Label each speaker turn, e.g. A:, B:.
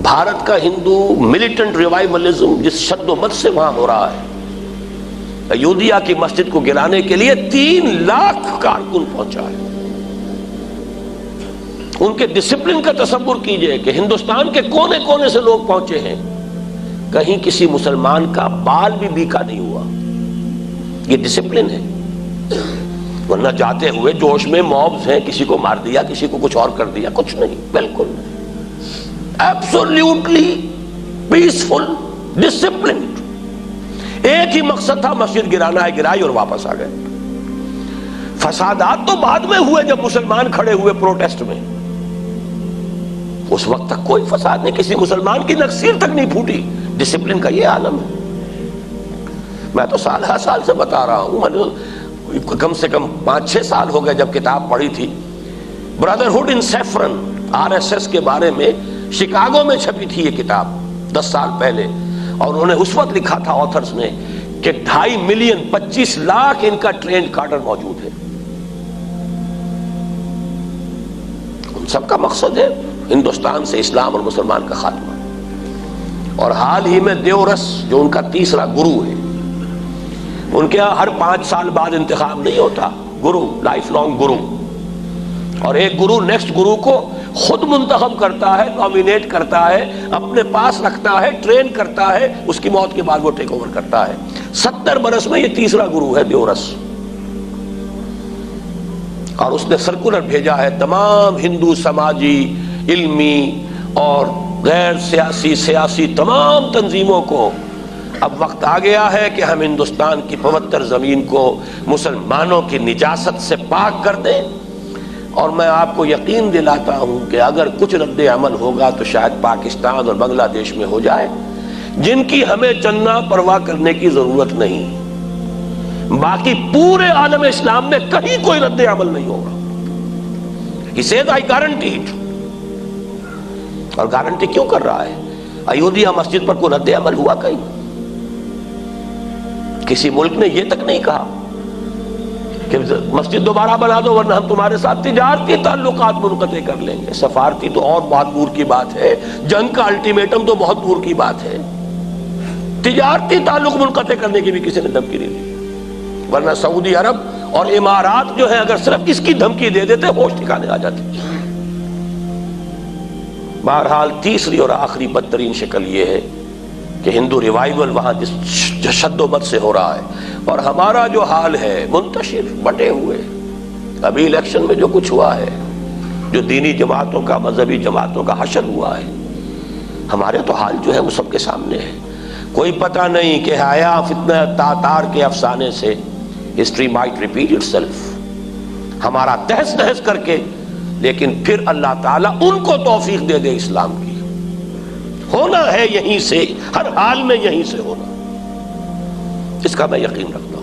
A: بھارت کا ہندو ملیٹنٹ ریوائولزم جس شد و مت سے وہاں ہو رہا ہے، ایودھیا کی مسجد کو گرانے کے لیے 3 لاکھ کارکن پہنچا ہے۔ ان کے ڈسپلن کا تصور کیجئے کہ ہندوستان کے کونے کونے سے لوگ پہنچے ہیں، کہیں کسی مسلمان کا بال بھی بیکا نہیں ہوا۔ یہ ڈسپلن ہے، ورنہ جاتے ہوئے جوش میں موبز ہیں، کسی کو مار دیا، کسی کو کچھ اور کر دیا، کچھ نہیں، بالکل ایبسولوٹلی پیسفل، ڈسپلنڈ۔ ایک ہی مقصد تھا، مسجد گرانا ہے، گرائی اور واپس آ گئے۔ فسادات تو بعد میں ہوئے جب مسلمان کھڑے ہوئے پروٹیسٹ میں، اس وقت تک کوئی فساد نہیں، کسی مسلمان کی نکسیر تک نہیں پھوٹی۔ ڈسپلن کا یہ عالم ہے۔ میں تو سال ہر سال سے بتا رہا ہوں، میں نے کم سے کم 5-6 سال ہو گئے جب کتاب پڑھی تھی، برادرہڈ ان سیفرن، RSS کے بارے میں شکاگو میں چھپی تھی یہ کتاب 10 سال پہلے، اور انہوں نے اس وقت لکھا تھا آتھرز نے کہ 2.5 ملین 25 لاکھ ان کا ٹرینڈ کارڈر موجود ہے۔ ان سب کا مقصد ہے ہندوستان سے اسلام اور مسلمان کا خاتمہ۔ اور حال ہی میں دیورس جو ان کا تیسرا گرو ہے، ان کے ہر 5 سال بعد انتخاب نہیں ہوتا، گرو لائف لانگ گرو، اور ایک گرو نیکسٹ گرو کو خود منتخب کرتا ہے، نامینیٹ کرتا ہے، اپنے پاس رکھتا ہے، ٹرین کرتا ہے، اس کی موت کے بعد وہ ٹیک اوور کرتا ہے۔ 70 برس میں یہ تیسرا گرو ہے دیورس، اور اس نے سرکولر بھیجا ہے تمام ہندو سماجی، علمی اور غیر سیاسی تمام تنظیموں کو، اب وقت آ گیا ہے کہ ہم ہندوستان کی پوتر زمین کو مسلمانوں کی نجاست سے پاک کر دیں۔ اور میں آپ کو یقین دلاتا ہوں کہ اگر کچھ رد عمل ہوگا تو شاید پاکستان اور بنگلہ دیش میں ہو جائے، جن کی ہمیں چندنا پرواہ کرنے کی ضرورت نہیں۔ باقی پورے عالم اسلام میں کہیں کوئی رد عمل نہیں ہوگا۔ He says I guarantee it۔ اور گارنٹی کیوں کر رہا ہے؟ ایودھیا مسجد پر کوئی رد عمل ہوا کہیں؟ کسی ملک نے یہ تک نہیں کہا کہ مسجد دوبارہ بنا دو ورنہ ہم تمہارے ساتھ تجارتی تعلقات منقطع کر لیں گے۔ سفارتی تو اور بہت دور کی بات ہے، جنگ کا الٹیمیٹم تو بہت دور کی بات ہے، تجارتی تعلق منقطع کرنے کی بھی کسی نے دھمکی نہیں دی۔ ورنہ سعودی عرب اور امارات جو ہے اگر صرف اس کی دھمکی دے دیتے ہوش ٹھکانے آ جاتے۔ بہرحال تیسری اور آخری بدترین شکل یہ ہے کہ ہندو ریوائیول وہاں جس شد و مت سے ہو رہا ہے، اور ہمارا جو حال ہے منتشر بٹے ہوئے، ابھی الیکشن میں جو کچھ ہوا ہے، جو دینی جماعتوں کا، مذہبی جماعتوں کا حشر ہوا ہے، ہمارے تو حال جو ہے وہ سب کے سامنے ہے۔ کوئی پتہ نہیں کہ حیا فتنہ تاتار کے افسانے سے history might repeat it self, ہمارا تہس نہس کر کے، لیکن پھر اللہ تعالیٰ ان کو توفیق دے دے اسلام کی۔ ہونا ہے یہیں سے، ہر حال میں یہیں سے ہونا، اس کا میں یقین رکھتا ہوں۔